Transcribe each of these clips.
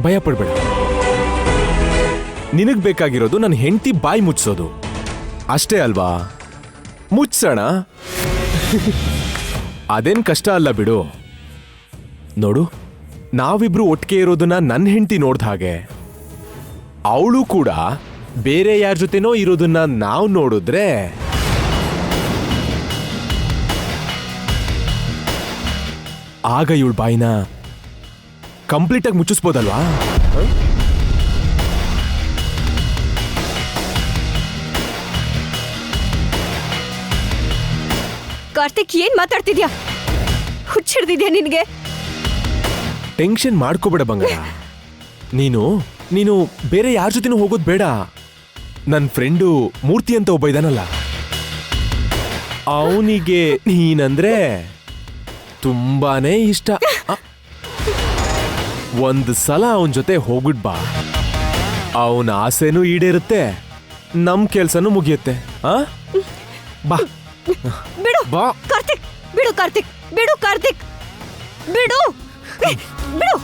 ಭಯ ಪಡ್ಬೇಡ. ನಿನಗ್ ಬೇಕಾಗಿರೋದು ನನ್ನ ಹೆಂಡತಿ ಬಾಯಿ ಮುಚ್ಚೋದು ಅಷ್ಟೇ ಅಲ್ವಾ? ಮುಚ್ಚೋಣ. ಅದೇನ್ ಕಷ್ಟ ಅಲ್ಲ ಬಿಡು. ನೋಡು, ನಾವಿಬ್ರು ಒಟ್ಟಿಗೆ ಇರೋದನ್ನ ನನ್ನ ಹೆಂಡತಿ ನೋಡ್ದ ಹಾಗೆ ಅವಳು ಕೂಡ ಬೇರೆ ಯಾರ ಜೊತೆನೋ ಇರೋದನ್ನ ನಾವು ನೋಡಿದ್ರೆ ಆಗ ಇವಳ ಬಾಯಿನ ಕಂಪ್ಲೀಟ್ ಆಗಿ ಮುಚ್ಚಿಸ್ಬೋದಲ್ವಾ? ಕಾರ್ತಿಕ್, ಏನ್ ಮಾತಾಡ್ತಿದ್ಯಾ? ಹುಚ್ಚಿಡ್ದಿದ್ಯಾ ನಿನ್ಗೆ? ಟೆನ್ಷನ್ ಮಾಡ್ಕೋಬೇಡ ಬಂಗಾರ. ನೀನು ಬೇರೆ ಯಾರ ಜೊತೆನೂ ಹೋಗೋದು ಬೇಡ. ನನ್ನ ಫ್ರೆಂಡು ಮೂರ್ತಿ ಅಂತ ಒಬ್ಬ ಇದಾನಲ್ಲ, ಅವನಿಗೆ ನೀನಂದ್ರೆ ತುಂಬಾನೇ ಇಷ್ಟ. ಒಂದು ಸಲ ಅವನ ಜೊತೆ ಹೋಗ್ಬಿಟ್ ಬಾ. ಅವನ ಆಸೆನೂ ಈಡೇರುತ್ತೆ, ನಮ್ ಕೆಲ್ಸನೂ ಮುಗಿಯುತ್ತೆ. ಬಾ. ಬಿಡು ಬಾ ಕಾರ್ತಿಕ್, ಬಿಡು ಕಾರ್ತಿಕ್, ಬಿಡು ಕಾರ್ತಿಕ್, ಬಿಡು ಬಿಡು.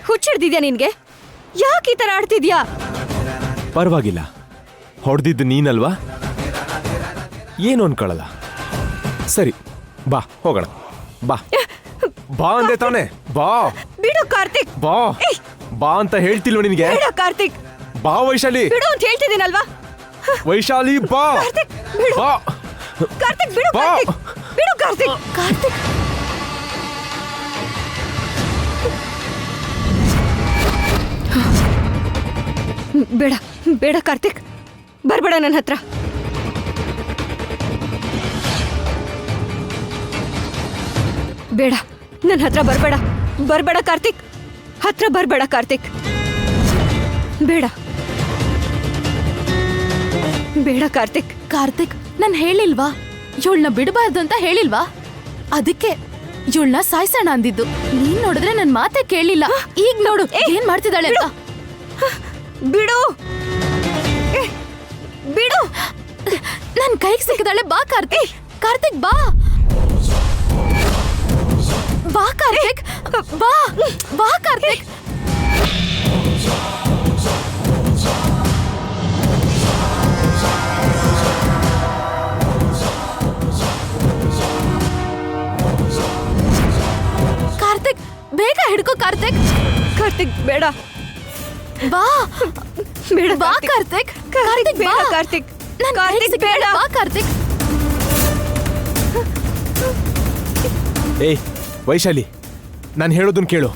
ಹುಚ್ಚಿಡ್ದಿದ್ಯಾ ನಿನ್ಗೆ? ಯಾಕೆ ಈ ತರ ಆಡ್ತಿದ್ಯಾ? ಪರವಾಗಿಲ್ಲ, ಹೊಡೆದಿದ್ದು ನೀನಲ್ವಾ, ಏನು ಅನ್ಕೊಳ್ಳಲ್ಲ. ಸರಿ, ಬಾ ಹೋಗೋಣ. ಬಾ ಬಾ ಅಂದೆ ತಾನೆ. ಬಾ. ಬಿಡು ಕಾರ್ತಿಕ್. ಬಾ ಬಾ ಅಂತ ಹೇಳ್ತಿಲ್ವ ನಿನಗೆ? ಬಿಡು ಕಾರ್ತಿಕ್. ಬಾ ವೈಶಾಲಿ. ಬಿಡು ಅಂತ ಹೇಳ್ತಿದ್ದೀನಲ್ವಾ? ವೈಶಾಲಿ ಬಾ. ಕಾರ್ತಿಕ್ ಬಿಡು. ಬಾ ಕಾರ್ತಿಕ್ ಬಿಡು. ಬಾ. ಕಾರ್ತಿಕ್ ಬಿಡು. ಕಾರ್ತಿಕ್. ಕಾರ್ತಿಕ್ ಬೇಡ ಬೇಡ ಕಾರ್ತಿಕ್, ಬರ್ಬೇಡ ನನ್ನ ಹತ್ರ. ಬೇಡ, ನನ್ನ ಹತ್ರ ಬರ್ಬೇಡ. ಬರ್ಬೇಡ ಕಾರ್ತಿಕ್, ಹತ್ರ ಬರ್ಬೇಡ ಕಾರ್ತಿಕ್. ಬೇಡ ಬೇಡ ಕಾರ್ತಿಕ್. ಕಾರ್ತಿಕ್, ನಾನ್ ಹೇಳಿಲ್ವಾ ಇವಳನ್ನ ಬಿಡಬಾರ್ದು ಅಂತ? ಹೇಳಿಲ್ವಾ? ಅದಕ್ಕೆ ಇವಳನ್ನ ಸಾಯ್ಸೋಣ ಅಂದಿದ್ದು. ನೀನ್ ನೋಡಿದ್ರೆ ನನ್ ಮಾತೆ ಕೇಳಿಲ್ಲ. ಈಗ ನೋಡು ಏನ್ ಮಾಡ್ತಿದ್ದಾಳೆ ಅಂತ. ಬಿಡು ಬಿಡು. ನನ್ ಕೈಗೆ ಸಿಕ್ಕಿದಾಳೆ. ಬಾ ಕಾರ್ತಿಕ್. ಕಾರ್ತಿಕ್ ಬಾ. ಬಾ ಕಾರ್ತಿಕ್. ಬಾ ಬಾ ಕಾರ್ತಿಕ್. ಕಾರ್ತಿಕ್ ಬೇಗ ಹಿಡ್ಕೋ ಕಾರ್ತಿಕ್. ಕಾರ್ತಿಕ್ ಬೇಡ. ಬಾ ಬೇಡ ಬಾ ಕಾರ್ತಿಕ್. ಕಾರ್ತಿಕ್ ಬೇಡ. ಬಾ. ಕಾರ್ತಿಕ್ ನನ್ ಕೈಗೆ ಕಾರ್ತಿಕ್ ಸಿಕ್ಕಿದಾಳೆ. ಬೇಡ. ಬಾ ಕಾರ್ತಿಕ್. ಏಯ್ ವೈಶಾಲಿ, ನಾನು ಹೇಳೋದನ್ನ ಕೇಳು.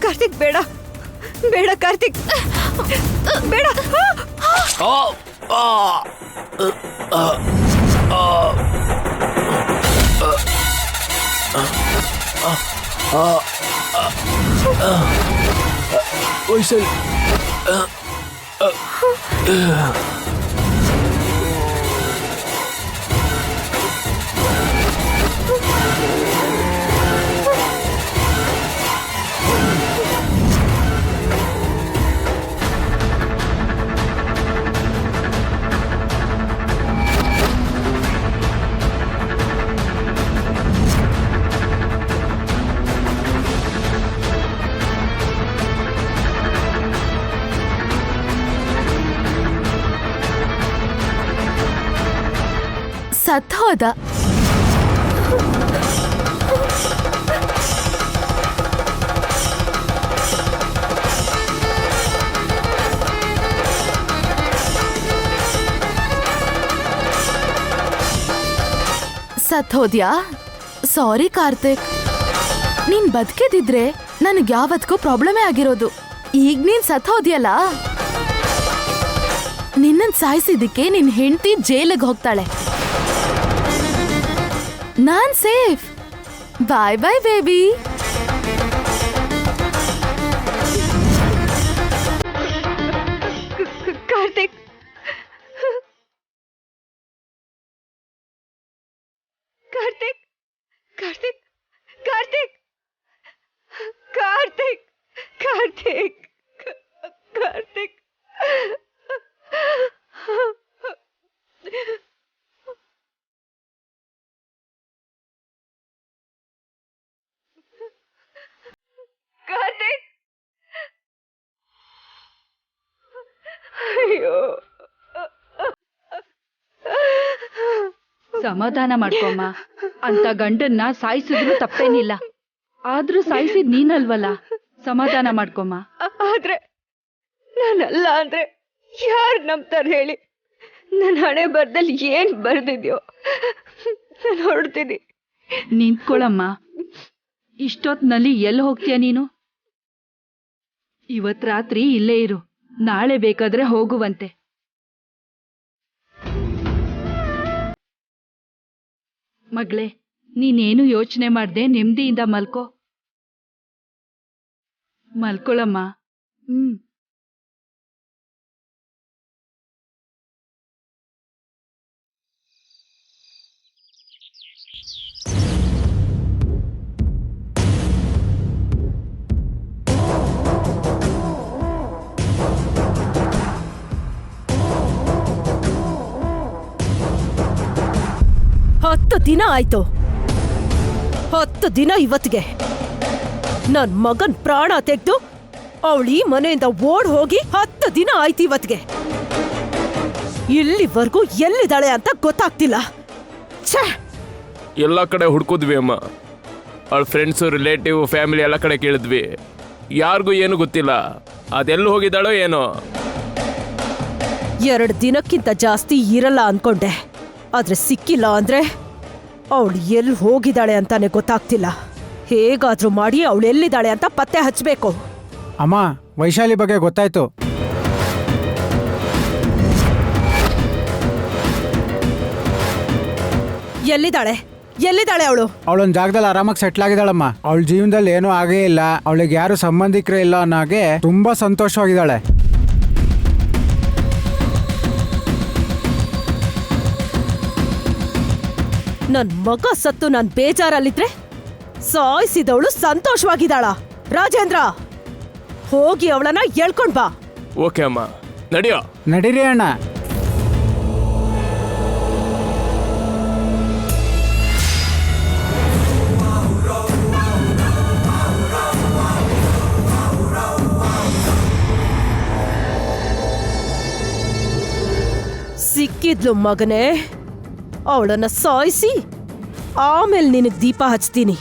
ಕಾರ್ತಿಕ್ ಬೇಡ. ಬೇಡ ಕಾರ್ತಿಕ್ ಬೇಡ. ವೈಶಾಲಿ ಸತ್ ಹೋದ. ಸತ್ ಹೋದ್ಯಾ? ಸಾರಿ ಕಾರ್ತಿಕ್. ನೀನ್ ಬದುಕಿದಿದ್ರೆ ನನಗ್ ಯಾವತ್ಗೂ ಪ್ರಾಬ್ಲಮೇ ಆಗಿರೋದು. ಈಗ ನೀನ್ ಸತ್ ಹೋದ್ಯಲ್ಲ, ನಿನ್ನನ್ ಸಾಯಿಸಿದಕ್ಕೆ ನಿನ್ ಹೆಂಡತಿ ಜೈಲಿಗೆ ಹೋಗ್ತಾಳೆ. ನಾನ್ ಸೇಫ್. ಬಾಯ್ ಬಾಯ್ ಬೇಬಿ. ಕಾರ್ತಿಕ್ ಕಾರ್ತಿಕ್ ಕಾರ್ತಿಕ್ ಸಮಾಧಾನ ಮಾಡ್ಕೊಮ್ಮ. ಅಂತ ಗಂಡನ್ನ ಸಾಯಿಸಿದ್ರು ತಪ್ಪೇನಿಲ್ಲ, ಆದ್ರೂ ಸಾಯಿಸಿದ್ ನೀನಲ್ವಲ್ಲ. ಸಮಾಧಾನ ಮಾಡ್ಕೊಮ್ಮ. ಆದ್ರೆ ನಾನಲ್ಲ ಅಂದ್ರೆ ಯಾರು ನಂಬ್ತಾರೆ ಹೇಳಿ? ನನ್ನ ಹಣೆ ಬರ್ದಲ್ಲಿ ಏನ್ ಬರ್ದಿದ್ಯೋ ನಾನು ಹೊರಡ್ತೀನಿ. ನಿಂತ್ಕೊಳಮ್ಮ. ಇಷ್ಟೊತ್ನಲ್ಲಿ ಎಲ್ಲಿ ಹೋಗ್ತೀಯ ನೀನು? ಇವತ್ ರಾತ್ರಿ ಇಲ್ಲೇ ಇರು, ನಾಳೆ ಬೇಕಾದ್ರೆ ಹೋಗುವಂತೆ. ಮಗಳೇ, ನೀನೇನು ಯೋಚನೆ ಮಾಡ್ದೆ ನೆಮ್ಮದಿಯಿಂದ ಮಲ್ಕೊಳಮ್ಮ. ಹತ್ತು ದಿನ ಆಯ್ತು. 10 ದಿನ ಇವತ್ತಿಗೆ ನನ್ ಮಗನ್ ಪ್ರಾಣ ತೆಗೆದು ಅವಳಿ ಮನೆಯಿಂದ ಓಡ್ ಹೋಗಿ 10 ದಿನ ಆಯ್ತು ಇವತ್ತಿಗೆ. ಇಲ್ಲಿವರೆಗೂ ಎಲ್ಲಿದ್ದಾಳೆ ಅಂತ ಗೊತ್ತಾಗ್ತಿಲ್ಲ. ಛೇ, ಎಲ್ಲ ಕಡೆ ಹುಡ್ಕಿದ್ವಿ ಅಮ್ಮ. ಅವಳ ಫ್ರೆಂಡ್ಸು, ರಿಲೇಟಿವ್, ಫ್ಯಾಮಿಲಿ ಎಲ್ಲ ಕಡೆ ಕೇಳಿದ್ವಿ. ಯಾರಿಗೂ ಏನು ಗೊತ್ತಿಲ್ಲ. ಅದೆಲ್ಲಿ ಹೋಗಿದ್ದಾಳೋ ಏನೋ. 2 ದಿನಕ್ಕಿಂತ ಜಾಸ್ತಿ ಇರಲ್ಲ ಅನ್ಕೊಂಡೆ, ಆದ್ರೆ ಸಿಕ್ಕಿಲ್ಲ ಅಂದ್ರೆ ಅವಳು ಎಲ್ಲಿ ಹೋಗಿದ್ದಾಳೆ ಅಂತಾನೆ ಗೊತ್ತಾಗ್ತಿಲ್ಲ. ಹೇಗಾದ್ರೂ ಮಾಡಿ ಅವಳು ಎಲ್ಲಿದ್ದಾಳೆ ಅಂತ ಪತ್ತೆ ಹಚ್ಚಬೇಕು. ಅಮ್ಮ, ವೈಶಾಲಿ ಬಗ್ಗೆ ಗೊತ್ತಾಯ್ತು. ಎಲ್ಲಿದ್ದಾಳೆ ಎಲ್ಲಿದ್ದಾಳೆ ಅವಳು? ಅವಳೊಂದ್ ಜಾಗದಲ್ಲಿ ಆರಾಮಾಗಿ ಸೆಟ್ಲ್ ಆಗಿದ್ದಾಳಮ್ಮ. ಅವಳ ಜೀವನದಲ್ಲಿ ಏನೂ ಆಗೇ ಇಲ್ಲ, ಅವಳಿಗೆ ಯಾರು ಸಂಬಂಧಿಕರೇ ಇಲ್ಲ ಅನ್ನೋಗೆ ತುಂಬಾ ಸಂತೋಷವಾಗಿದ್ದಾಳೆ. ನನ್ ಮಗ ಸತ್ತು ನಾನ್ ಬೇಜಾರಲ್ಲಿದ್ರೆ ಸಾಯಿಸಿದವಳು ಸಂತೋಷವಾಗಿದ್ದಾಳ. ರಾಜೇಂದ್ರ, ಹೋಗಿ ಅವಳನ್ನ ಎಳ್ಕೊಂಡ್ ಬಾ. ಓಕೆ ಅಮ್ಮ, ನಡಿಯೋ. ನಡೀರಿ ಅಣ್ಣ. ಸಿಕ್ಕಿದ್ಲು ಮಗನೇ, ಅವಳನ್ನ ಸಾಯಿಸಿ ಆಮೇಲೆ ನಿನಗ್ ದೀಪ ಹಚ್ತೀನಿ.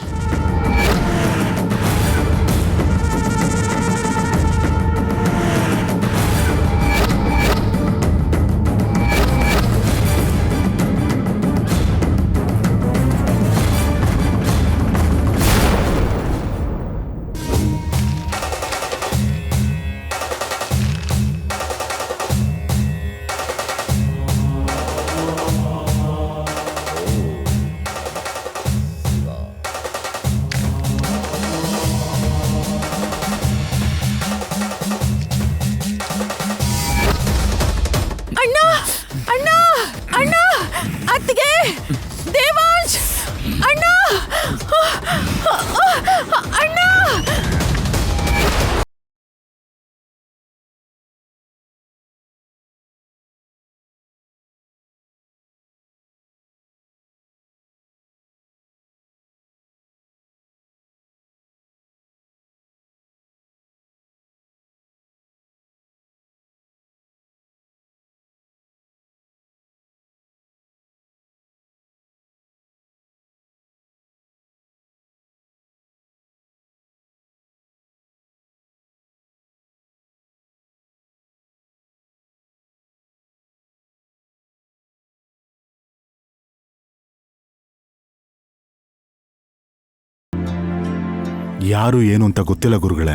ಯಾರು ಏನು ಅಂತ ಗೊತ್ತಿಲ್ಲ ಗುರುಗಳೇ.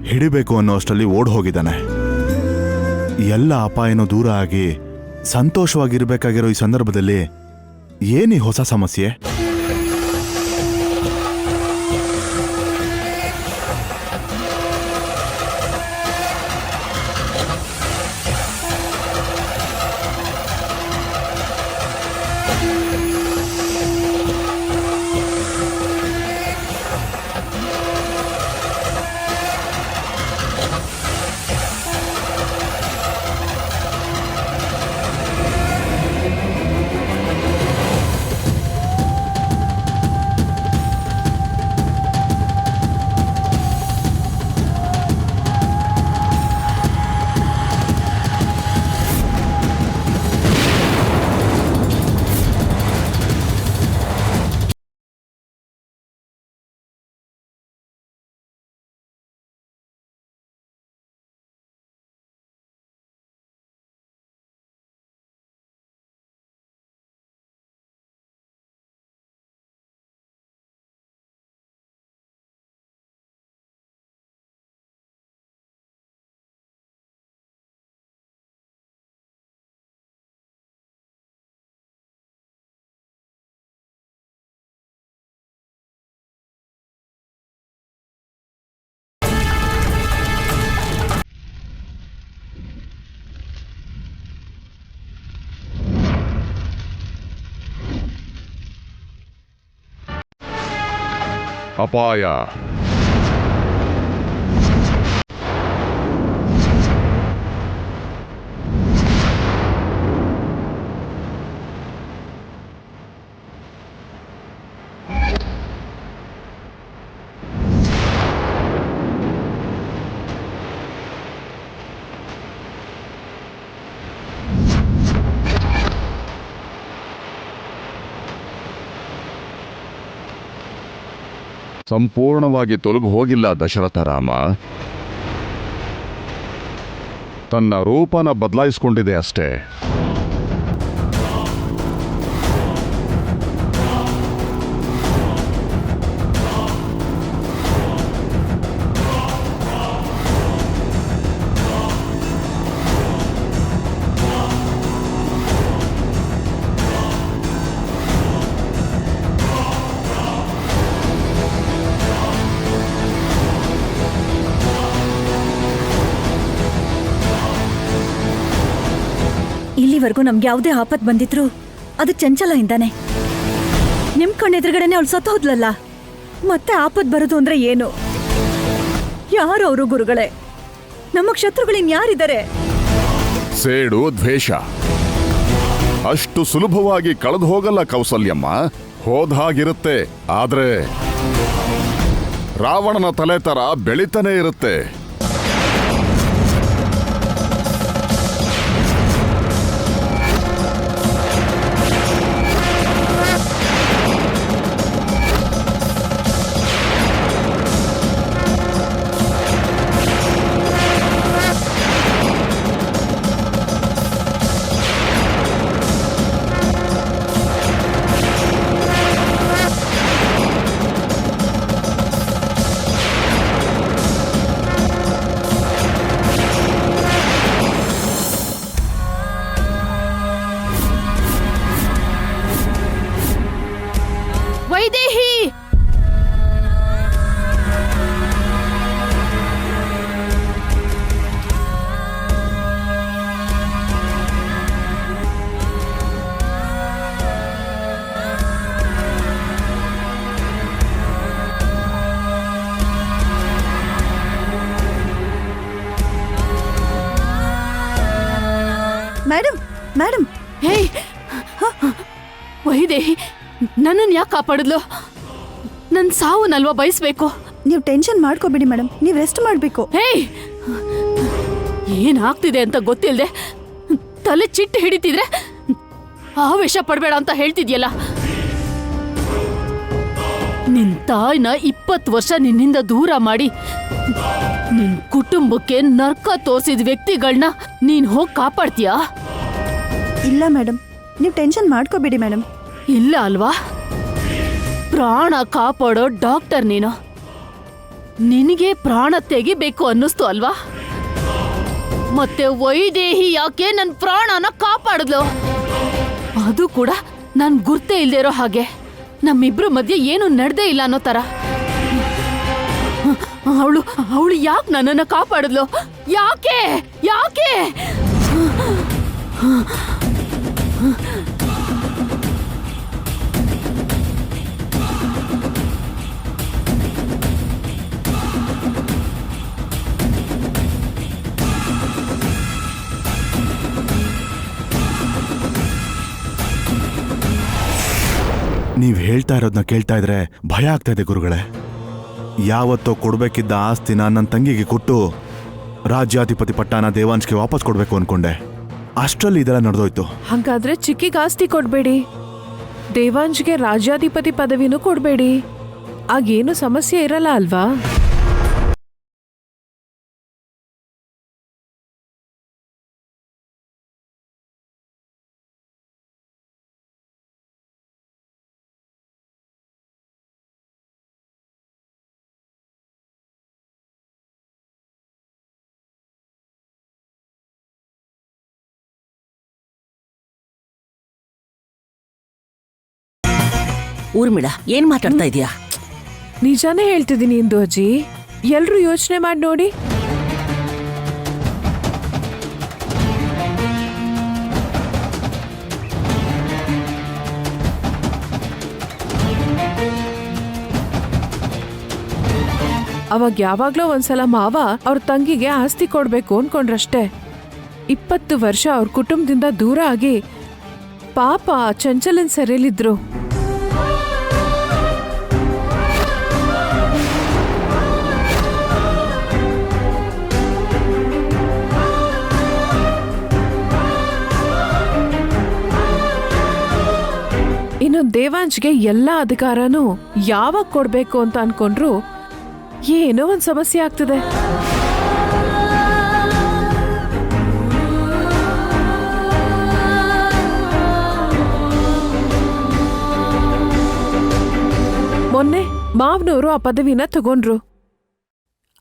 ಹಿಡಿಬೇಕು ಅನ್ನೋ ಅಷ್ಟರಲ್ಲಿ ಓಡ್ ಹೋಗಿದ್ದಾನೆ. ಎಲ್ಲ ಅಪಾಯನೂ ದೂರ ಆಗಿ ಸಂತೋಷವಾಗಿರ್ಬೇಕಾಗಿರೋ ಈ ಸಂದರ್ಭದಲ್ಲಿ ಏನಿ ಹೊಸ ಸಮಸ್ಯೆ? ಅಪಾಯ. ಸಂಪೂರ್ಣವಾಗಿ ತೊಲಗು ಹೋಗಿಲ್ಲ ದಶರಥ ರಾಮ. ತನ್ನ ರೂಪನ ಬದಲಾಯಿಸಿಕೊಂಡಿದೆ ಅಷ್ಟೇ. ಇಲ್ಲಿವರೆಗೂ ನಮ್ಗೆ ಯಾವುದೇ ಆಪತ್ ಬಂದಿದ್ರು ಅದು ಚಂಚಲ ಇಂದಾನೆ. ನಿಮ್ ಕಣ್ಣೆದುರುಗಡೆನೆ ಅವಳು ಸತ್ತು ಹೋದ್ಲಲ್ಲ, ಮತ್ತೆ ಆಪತ್ ಬರೋದು ಅಂದ್ರೆ ಏನು? ಯಾರು ಅವರು ಗುರುಗಳೇ? ನಮ್ಮ ಶತ್ರುಗಳಿನ್ಯಾರಿದ್ದಾರೆ? ಸೇಡು, ದ್ವೇಷ ಅಷ್ಟು ಸುಲಭವಾಗಿ ಕಳೆದು ಹೋಗಲ್ಲ ಕೌಸಲ್ಯಮ್ಮ. ಹೋದ ಹಾಗಿರುತ್ತೆ, ಆದ್ರೆ ರಾವಣನ ತಲೆ ತರ ಬೆಳಿತಾನೆ ಇರುತ್ತೆ. ವೈದೇಹಿ! ಮೇಡಮ್, ಮೇಡಮ್, ಹೇ ವೈದೇಹಿ, ನನ್ನನ್ನು ಯಾಕೆ ಕಾಪಾಡಿದ್ಲು? ನನ್ನ ಸಾವನ್ನಲ್ವಾ ಬಯಸ್ಬೇಕು? ನೀವು ಟೆನ್ಷನ್ ಮಾಡ್ಕೋಬೇಡಿ ಮೇಡಮ್, ನೀವು ರೆಸ್ಟ್ ಮಾಡಬೇಕು. ಹೇ, ಏನಾಗ್ತಿದೆ ಅಂತ ಗೊತ್ತಿಲ್ಲದೆ ತಲೆ ಚಿಟ್ಟು ಹಿಡಿತಿದ್ರೆ ಆವೇಶ ಪಡಬೇಡ ಅಂತ ಹೇಳ್ತಿದ್ಯಲ್ಲ. ನಿನ್ ತಾಯಿನ 20 ವರ್ಷ ನಿನ್ನಿಂದ ದೂರ ಮಾಡಿ ನಿನ್ ಕುಟುಂಬಕ್ಕೆ ನರ್ಕ ತೋರಿಸಿದ ವ್ಯಕ್ತಿಗಳನ್ನ ನೀನ್ ಹೋಗಿ ಕಾಪಾಡ್ತೀಯಾ? ಇಲ್ಲ ಮೇಡಮ್, ನೀವು ಟೆನ್ಷನ್ ಮಾಡ್ಕೋಬೇಡಿ ಮೇಡಮ್. ಇಲ್ಲ ಅಲ್ವಾ? ಪ್ರಾಣ ಕಾಪಾಡೋ ಡಾಕ್ಟರ್ ನೀನು. ನಿನಗೆ ಪ್ರಾಣ ತೆಗಿಬೇಕು ಅನ್ನಿಸ್ತು ಅಲ್ವಾ? ಮತ್ತೆ ವೈದೇಹಿ ಯಾಕೆ ನನ್ನ ಪ್ರಾಣನ ಕಾಪಾಡಿದ್ಲು? ಅದು ಕೂಡ ನನ್ ಗುರ್ತೇ ಇಲ್ದೇ ಇರೋ ಹಾಗೆ, ನಮ್ಮಿಬ್ರು ಮಧ್ಯೆ ಏನು ನಡೆದೇ ಇಲ್ಲ ಅನ್ನೋ ತರ. ಅವಳು ಯಾಕೆ ನನ್ನನ್ನು ಕಾಪಾಡಿದ್ಲು? ಯಾಕೆ ಯಾಕೆ? ನೀವ್ ಹೇಳ್ತಾ ಇರೋದನ್ನ ಕೇಳ್ತಾ ಇದ್ರೆ ಭಯ ಆಗ್ತಾ ಇದೆ ಗುರುಗಳೇ. ಯಾವತ್ತೋ ಕೊಡ್ಬೇಕಿದ್ದ ಆಸ್ತಿನ ನನ್ನ ತಂಗಿಗೆ ಕೊಟ್ಟು ರಾಜ್ಯಾಧಿಪತಿ ಪಟ್ಟಾನ ದೇವಾಂಶ್ಗೆ ವಾಪಸ್ ಕೊಡ್ಬೇಕು ಅನ್ಕೊಂಡೆ. ಅಷ್ಟರಲ್ಲಿ ಇದೆಲ್ಲ ನಡೆದೋಯ್ತು. ಹಾಗಾದ್ರೆ ಚಿಕ್ಕಿಗೆ ಆಸ್ತಿ ಕೊಡ್ಬೇಡಿ, ದೇವಾಂಶ್ಗೆ ರಾಜ್ಯಾಧಿಪತಿ ಪದವಿನೂ ಕೊಡ್ಬೇಡಿ. ಆಗೇನು ಸಮಸ್ಯೆ ಇರಲ್ಲ ಅಲ್ವಾ? ಊರ್ಮಿಳ, ಏನ್ ಮಾತಾಡ್ತಾ ಇದೀಯಾ? ನಿಜಾನೇ ಹೇಳ್ತಿದ್ದೀನಿ ಇಂದು ಅಜ್ಜಿ. ಎಲ್ರೂ ಯೋಚನೆ ಮಾಡಿ ನೋಡಿ. ಅವಾಗ ಯಾವಾಗ್ಲೋ ಒಂದ್ಸಲ ಮಾವ ಅವ್ರ ತಂಗಿಗೆ ಆಸ್ತಿ ಕೊಡ್ಬೇಕು ಅನ್ಕೊಂಡ್ರಷ್ಟೇ. 20 ವರ್ಷ ಅವ್ರ ಕುಟುಂಬದಿಂದ ದೂರ ಆಗಿ ಪಾಪ ಚಂಚಲನ್ ಸೆರೆಲಿದ್ರು. ಇನ್ನು ದೇವಾಂಶ್ಗೆ ಎಲ್ಲಾ ಅಧಿಕಾರನೂ ಯಾವಾಗ ಕೊಡ್ಬೇಕು ಅಂತ ಅನ್ಕೊಂಡ್ರು ಏನೋ ಒಂದ್ ಸಮಸ್ಯೆ ಆಗ್ತದೆ. ಮೊನ್ನೆ ಮಾವನವರು ಆ ಪದವಿನ ತಗೊಂಡ್ರು.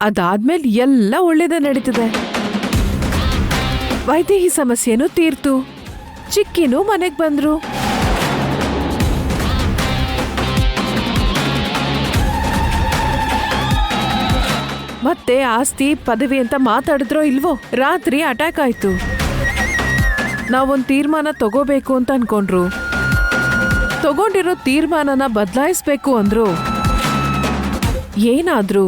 ಅದಾದ್ಮೇಲೆ ಎಲ್ಲ ಒಳ್ಳೇದೇ ನಡೀತದೆ. ವೈದೇಹಿ ಸಮಸ್ಯೆನೂ ತೀರ್ತು, ಚಿಕ್ಕಿನೂ ಮನೆಗ್ ಬಂದ್ರು. ಮತ್ತೆ ಆಸ್ತಿ ಪದವಿ ಅಂತ ಮಾತಾಡಿದ್ರೋ ಇಲ್ವೋ, ರಾತ್ರಿ ಅಟ್ಯಾಕ್ ಆಯ್ತು. ನಾವೊಂದ್ ತೀರ್ಮಾನ ತಗೋಬೇಕು ಅಂತ ಅನ್ಕೊಂಡ್ರು. ತಗೊಂಡಿರೋ ತೀರ್ಮಾನನ ಬದಲಾಯಿಸ್ಬೇಕು ಅಂದ್ರು. ಏನಾದ್ರೂ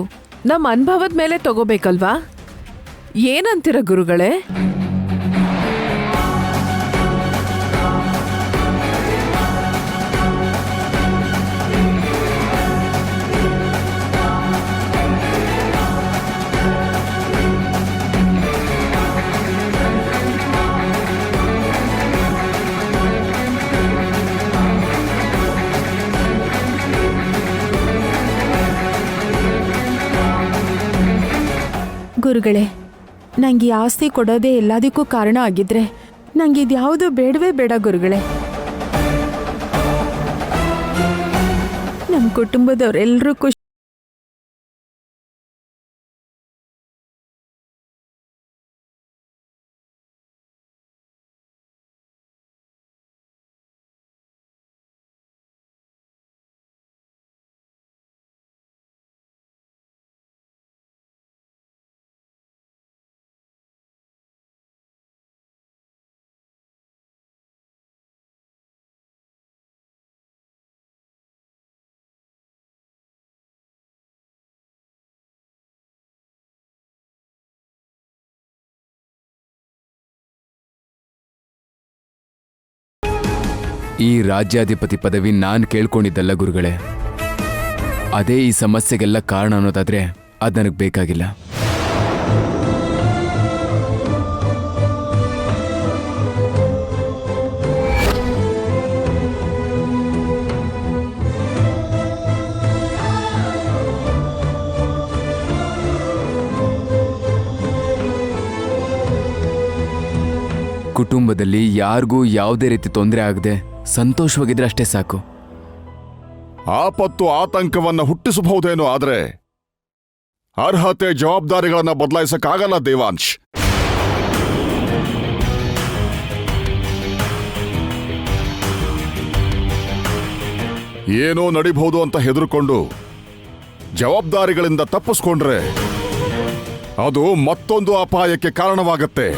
ನಮ್ಮ ಅನುಭವದ ಮೇಲೆ ತಗೋಬೇಕಲ್ವಾ? ಏನಂತೀರ ಗುರುಗಳೇ? ಗುರುಗಳೇ, ನಂಗೆ ಈ ಆಸ್ತಿ ಕೊಡೋದೇ ಎಲ್ಲದಕ್ಕೂ ಕಾರಣ ಆಗಿದ್ರೆ ನಂಗೆ ಇದ್ಯಾವುದು ಬೇಡವೇ ಬೇಡ ಗುರುಗಳೇ. ನಮ್ಮ ಕುಟುಂಬದವರೆಲ್ಲರೂ ಖುಷಿ. ಈ ರಾಜ್ಯಾಧಿಪತಿ ಪದವಿ ನಾನು ಕೇಳ್ಕೊಂಡಿದ್ದಲ್ಲ ಗುರುಗಳೇ. ಅದೇ ಈ ಸಮಸ್ಯೆಗೆಲ್ಲ ಕಾರಣ ಅನ್ನೋದಾದ್ರೆ ಅದು ನನಗೆ ಬೇಕಾಗಿಲ್ಲ. ಕುಟುಂಬದಲ್ಲಿ ಯಾರಿಗೂ ಯಾವುದೇ ರೀತಿ ತೊಂದರೆ ಆಗದೆ ಸಂತೋಷವಾಗಿದ್ರೆ ಅಷ್ಟೇ ಸಾಕು. ಆಪತ್ತು ಆತಂಕವನ್ನ ಹುಟ್ಟಿಸಬಹುದೇನೋ, ಆದ್ರೆ ಅರ್ಹತೆ ಜವಾಬ್ದಾರಿಗಳನ್ನ ಬದಲಾಯಿಸಕ್ಕಾಗಲ್ಲ ದೇವಾಂಶ್. ಏನೋ ನಡಿಬಹುದು ಅಂತ ಹೆದರ್ಕೊಂಡು ಜವಾಬ್ದಾರಿಗಳಿಂದ ತಪ್ಪಿಸ್ಕೊಂಡ್ರೆ ಅದು ಮತ್ತೊಂದು ಅಪಾಯಕ್ಕೆ ಕಾರಣವಾಗತ್ತೆ.